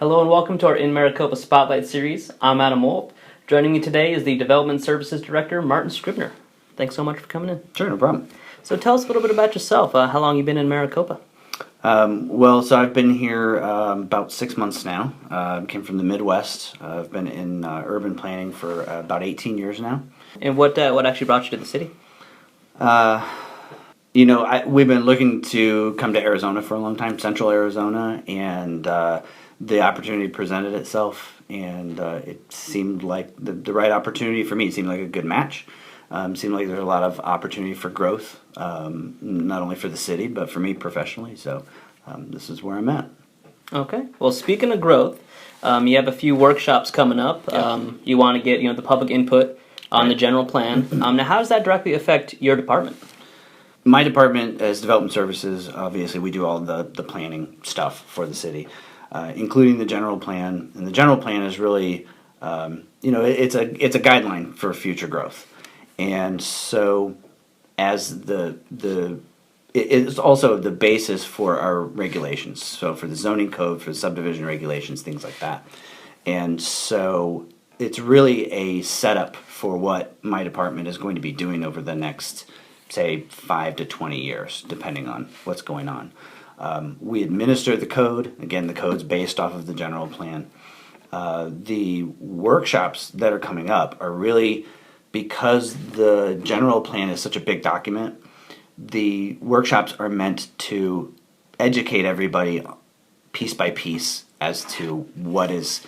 Hello and welcome to our InMaricopa Spotlight Series. I'm Adam Wolf. Joining me today is the Development Services Director, Martin Scribner. Thanks so much for coming in. Sure, no problem. So tell us a little bit about yourself. How long you been in Maricopa? So I've been here about 6 months now. Came from the Midwest. I've been in urban planning for about 18 years now. And what actually brought you to the city? We've been looking to come to Arizona for a long time, Central Arizona, and the opportunity presented itself, and it seemed like the right opportunity for me. It seemed like a good match. Seemed like there's a lot of opportunity for growth, not only for the city, but for me professionally. So this is where I'm at. Okay. Well, speaking of growth, you have a few workshops coming up. Yeah. You want to get the public input on the general plan. Now, how does that directly affect your department? My department as Development Services, obviously we do all the planning stuff for the city, including the general plan. And the general plan is really, it's a guideline for future growth. And so as it's also the basis for our regulations. So for the zoning code, for the subdivision regulations, things like that. And so it's really a setup for what my department is going to be doing over the next, say, 5 to 20 years, depending on what's going on. We administer the code. Again, the code's based off of the general plan. The workshops that are coming up are really, because the general plan is such a big document, the workshops are meant to educate everybody piece by piece as to what is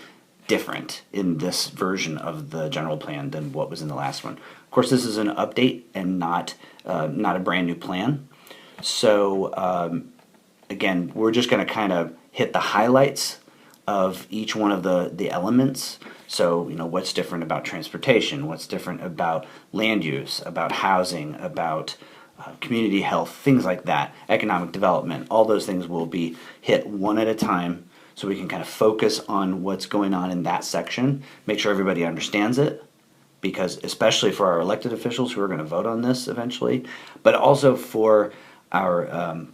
different in this version of the general plan than what was in the last one. Of course, this is an update and not a brand new plan. So again, we're just going to kind of hit the highlights of each one of the elements. So what's different about transportation, what's different about land use, about housing, about community health, things like that, economic development. All those things will be hit one at a time, so we can kind of focus on what's going on in that section, make sure everybody understands it, because especially for our elected officials who are going to vote on this eventually, but also for our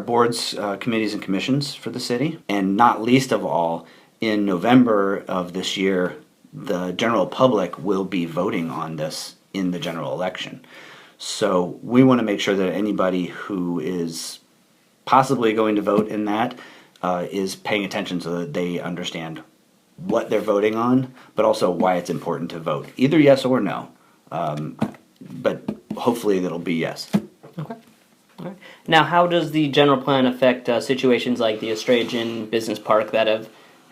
boards, committees, and commissions for the city, and not least of all, in November of this year, the general public will be voting on this in the general election. So we want to make sure that anybody who is possibly going to vote in that is paying attention so that they understand what they're voting on, but also why it's important to vote. Either yes or no. But hopefully it'll be yes. Okay. All right. Now, how does the general plan affect situations like the Oestrogen Business Park that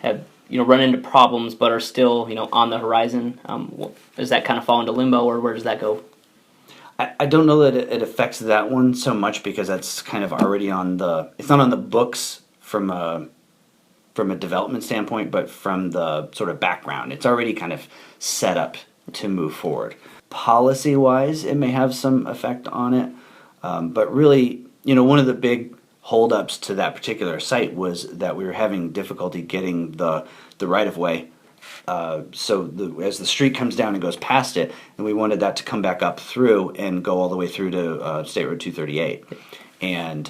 have run into problems but are still on the horizon? Does that kind of fall into limbo, or where does that go? I don't know that it affects that one so much, because that's kind of already it's not on the books from a development standpoint, but from the sort of background. It's already kind of set up to move forward. Policy-wise, it may have some effect on it, but really, one of the big holdups to that particular site was that we were having difficulty getting the right-of-way. So as the street comes down and goes past it, and we wanted that to come back up through and go all the way through to State Road 238. And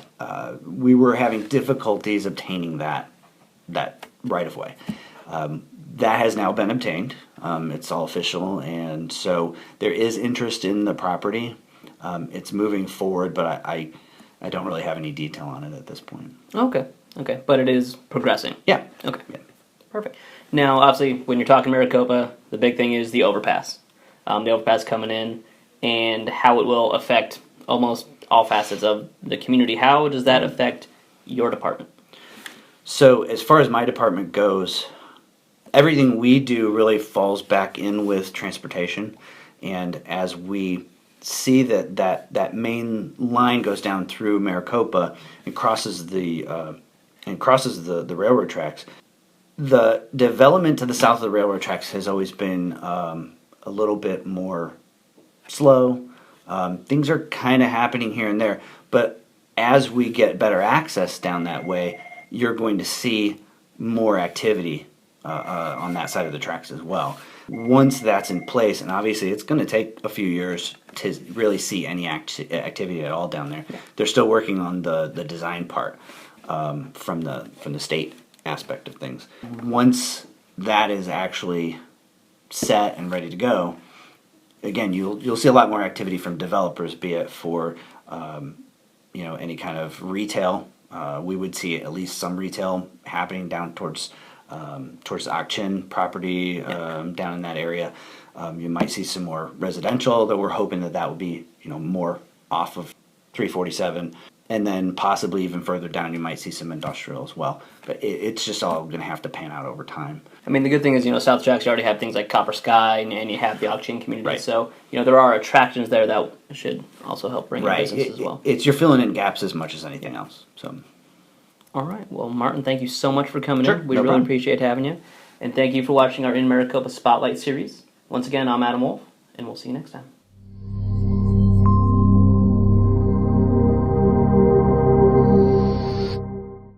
we were having difficulties obtaining that right-of-way. That has now been obtained. It's all official, and so there is interest in the property. It's moving forward, but I don't really have any detail on it at this point. Okay, but it is progressing. Yeah. Okay, yeah. Perfect. Now, obviously, when you're talking Maricopa, the big thing is the overpass. The overpass coming in, and how it will affect almost all facets of the community. How does that affect your department? So as far as my department goes, everything we do really falls back in with transportation. And as we see that main line goes down through Maricopa and crosses the railroad tracks, the development to the south of the railroad tracks has always been a little bit more slow. Things are kind of happening here and there, but as we get better access down that way, you're going to see more activity on that side of the tracks as well. Once that's in place, and obviously it's going to take a few years to really see any activity at all down there. They're still working on the design part from the state aspect of things. Once that is actually set and ready to go, again, you'll see a lot more activity from developers, be it for any kind of retail. We would see at least some retail happening down towards the Ak-Chin property, down in that area. You might see some more residential, that we're hoping that will be more off of 347, and then possibly even further down you might see some industrial as well. But it's just all going to have to pan out over time. I mean, the good thing is, South Jackson already have things like Copper Sky, and you have the Ak-Chin community. Right. So, there are attractions there that should also help bring in business as well. You're filling in gaps as much as anything else. So, all right. Well, Martin, thank you so much for coming Sure, in. We no really problem. appreciate having you. And thank you for watching our InMaricopa Spotlight series. Once again, I'm Adam Wolf, and we'll see you next time.